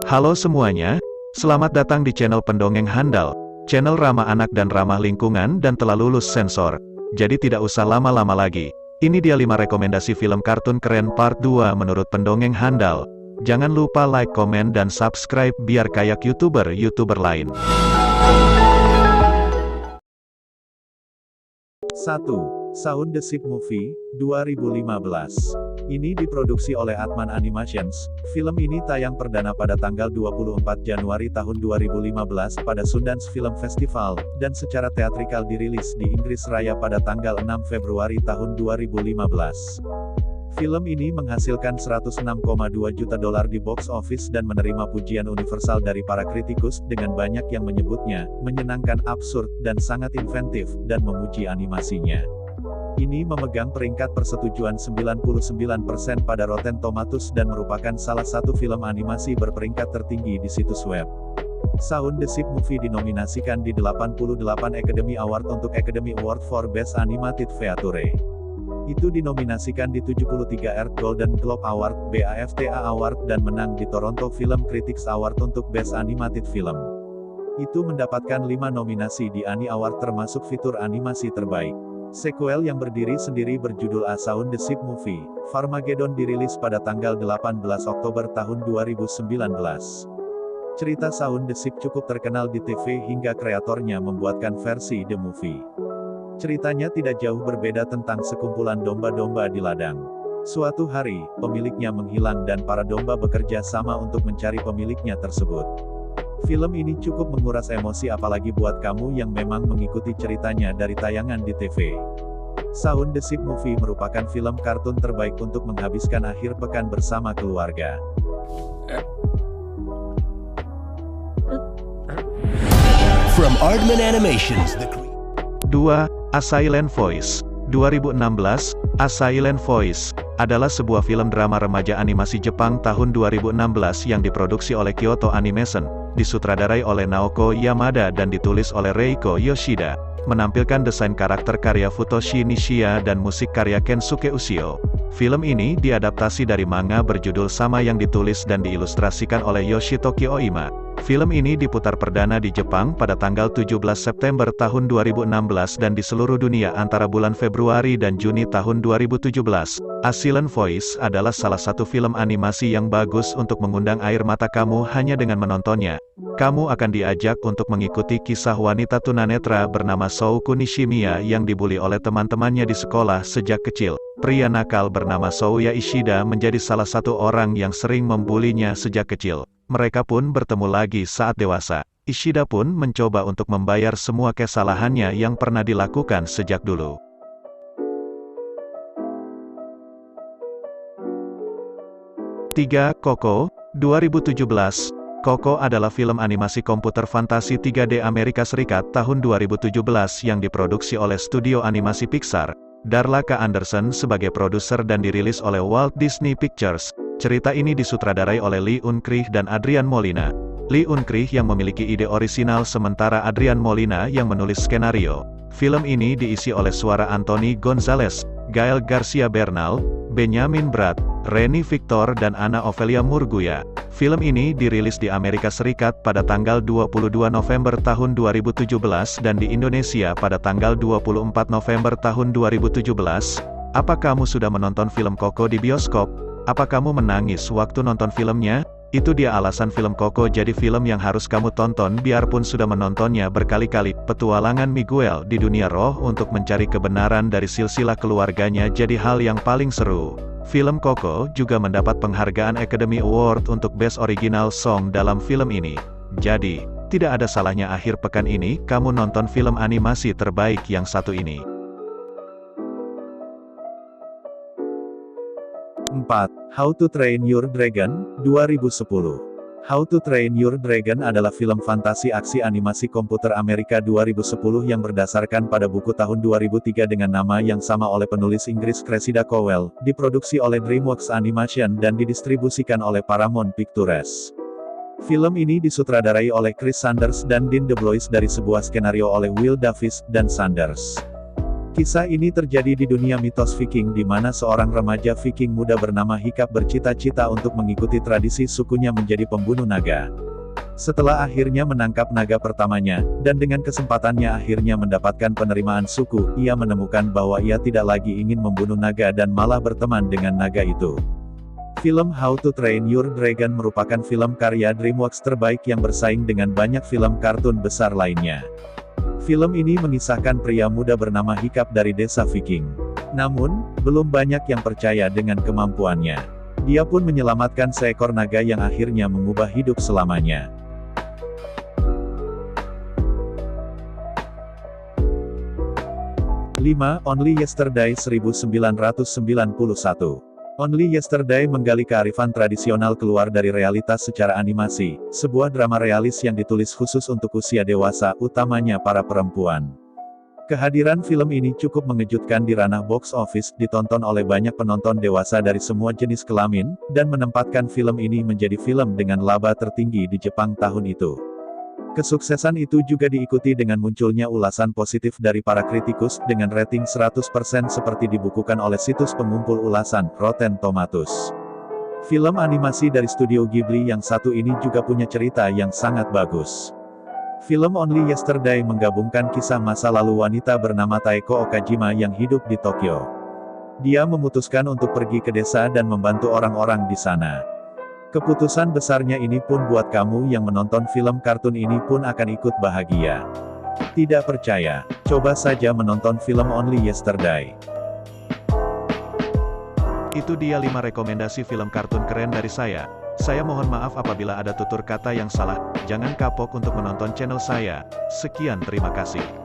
Halo semuanya, selamat datang di channel Pendongeng Handal, channel ramah anak dan ramah lingkungan dan telah lulus sensor. Jadi tidak usah lama-lama lagi. Ini dia 5 rekomendasi film kartun keren part 2 menurut Pendongeng Handal. Jangan lupa like, komen, dan subscribe biar kayak YouTuber lain. 1. Shaun the Sheep Movie, 2015. Ini diproduksi oleh Atman Animations. Film ini tayang perdana pada tanggal 24 Januari tahun 2015 pada Sundance Film Festival, dan secara teatrikal dirilis di Inggris Raya pada tanggal 6 Februari tahun 2015. Film ini menghasilkan $106,2 juta di box office dan menerima pujian universal dari para kritikus, dengan banyak yang menyebutnya menyenangkan, absurd, dan sangat inventif, dan memuji animasinya. Ini memegang peringkat persetujuan 99% pada Rotten Tomatoes dan merupakan salah satu film animasi berperingkat tertinggi di situs web. Shaun the Sheep Movie dinominasikan di 88 Academy Award untuk Academy Award for Best Animated Feature. Itu dinominasikan di 73 Earth Golden Globe Award, BAFTA Award, dan menang di Toronto Film Critics Award untuk Best Animated Film. Itu mendapatkan 5 nominasi di Annie Award termasuk fitur animasi terbaik. Sequel yang berdiri sendiri berjudul A Shaun the Sheep Movie, Farmageddon dirilis pada tanggal 18 Oktober tahun 2019. Cerita Shaun the Sheep cukup terkenal di TV hingga kreatornya membuatkan versi The Movie. Ceritanya tidak jauh berbeda tentang sekumpulan domba-domba di ladang. Suatu hari, pemiliknya menghilang dan para domba bekerja sama untuk mencari pemiliknya tersebut. Film ini cukup menguras emosi apalagi buat kamu yang memang mengikuti ceritanya dari tayangan di TV. Shaun the Sheep Movie merupakan film kartun terbaik untuk menghabiskan akhir pekan bersama keluarga. From Aardman Animations, 2. A Silent Voice, 2016. A Silent Voice adalah sebuah film drama remaja animasi Jepang tahun 2016 yang diproduksi oleh Kyoto Animation, disutradarai oleh Naoko Yamada dan ditulis oleh Reiko Yoshida, menampilkan desain karakter karya Futoshi Nishia dan musik karya Kensuke Ushio. Film ini diadaptasi dari manga berjudul sama yang ditulis dan diilustrasikan oleh Yoshitoki Oima. Film ini diputar perdana di Jepang pada tanggal 17 September tahun 2016 dan di seluruh dunia antara bulan Februari dan Juni tahun 2017. A Silent Voice adalah salah satu film animasi yang bagus untuk mengundang air mata kamu hanya dengan menontonnya. Kamu akan diajak untuk mengikuti kisah wanita tunanetra bernama Souko Nishimiya yang dibuli oleh teman-temannya di sekolah sejak kecil. Pria nakal bernama Souya Ishida menjadi salah satu orang yang sering membulinya sejak kecil. Mereka pun bertemu lagi saat dewasa. Ishida pun mencoba untuk membayar semua kesalahannya yang pernah dilakukan sejak dulu. Tiga. Coco, 2017. Coco adalah film animasi komputer fantasi 3D Amerika Serikat tahun 2017 yang diproduksi oleh studio animasi Pixar. Darla K. Anderson sebagai produser dan dirilis oleh Walt Disney Pictures. Cerita ini disutradarai oleh Lee Unkrich dan Adrian Molina. Lee Unkrich yang memiliki ide orisinal sementara Adrian Molina yang menulis skenario. Film ini diisi oleh suara Anthony Gonzalez, Gael Garcia Bernal, Benjamin Bratt, Renny Victor dan Anna Ofelia Murguia. Film ini dirilis di Amerika Serikat pada tanggal 22 November tahun 2017 dan di Indonesia pada tanggal 24 November tahun 2017. Apa kamu sudah menonton film Coco di bioskop? Apa kamu menangis waktu nonton filmnya? Itu dia alasan film Coco jadi film yang harus kamu tonton biarpun sudah menontonnya berkali-kali. Petualangan Miguel di dunia roh untuk mencari kebenaran dari silsilah keluarganya jadi hal yang paling seru. Film Coco juga mendapat penghargaan Academy Award untuk Best Original Song dalam film ini. Jadi, tidak ada salahnya akhir pekan ini kamu nonton film animasi terbaik yang satu ini. 4. How to Train Your Dragon, 2010. How to Train Your Dragon adalah film fantasi aksi animasi komputer Amerika 2010 yang berdasarkan pada buku tahun 2003 dengan nama yang sama oleh penulis Inggris Cressida Cowell, diproduksi oleh DreamWorks Animation dan didistribusikan oleh Paramount Pictures. Film ini disutradarai oleh Chris Sanders dan Dean DeBlois dari sebuah skenario oleh Will Davis dan Sanders. Kisah ini terjadi di dunia mitos Viking di mana seorang remaja Viking muda bernama Hiccup bercita-cita untuk mengikuti tradisi sukunya menjadi pembunuh naga. Setelah akhirnya menangkap naga pertamanya, dan dengan kesempatannya akhirnya mendapatkan penerimaan suku, ia menemukan bahwa ia tidak lagi ingin membunuh naga dan malah berteman dengan naga itu. Film How to Train Your Dragon merupakan film karya DreamWorks terbaik yang bersaing dengan banyak film kartun besar lainnya. Film ini mengisahkan pria muda bernama Hiccup dari desa Viking. Namun, belum banyak yang percaya dengan kemampuannya. Dia pun menyelamatkan seekor naga yang akhirnya mengubah hidup selamanya. Only Yesterday 1991. Only Yesterday menggali kearifan tradisional keluar dari realitas secara animasi, sebuah drama realis yang ditulis khusus untuk usia dewasa, utamanya para perempuan. Kehadiran film ini cukup mengejutkan di ranah box office, ditonton oleh banyak penonton dewasa dari semua jenis kelamin, dan menempatkan film ini menjadi film dengan laba tertinggi di Jepang tahun itu. Kesuksesan itu juga diikuti dengan munculnya ulasan positif dari para kritikus, dengan rating 100% seperti dibukukan oleh situs pengumpul ulasan, Rotten Tomatoes. Film animasi dari studio Ghibli yang satu ini juga punya cerita yang sangat bagus. Film Only Yesterday menggabungkan kisah masa lalu wanita bernama Taeko Okajima yang hidup di Tokyo. Dia memutuskan untuk pergi ke desa dan membantu orang-orang di sana. Keputusan besarnya ini pun buat kamu yang menonton film kartun ini pun akan ikut bahagia. Tidak percaya? Coba saja menonton film Only Yesterday. Itu dia 5 rekomendasi film kartun keren dari saya. Saya mohon maaf apabila ada tutur kata yang salah. Jangan kapok untuk menonton channel saya. Sekian, terima kasih.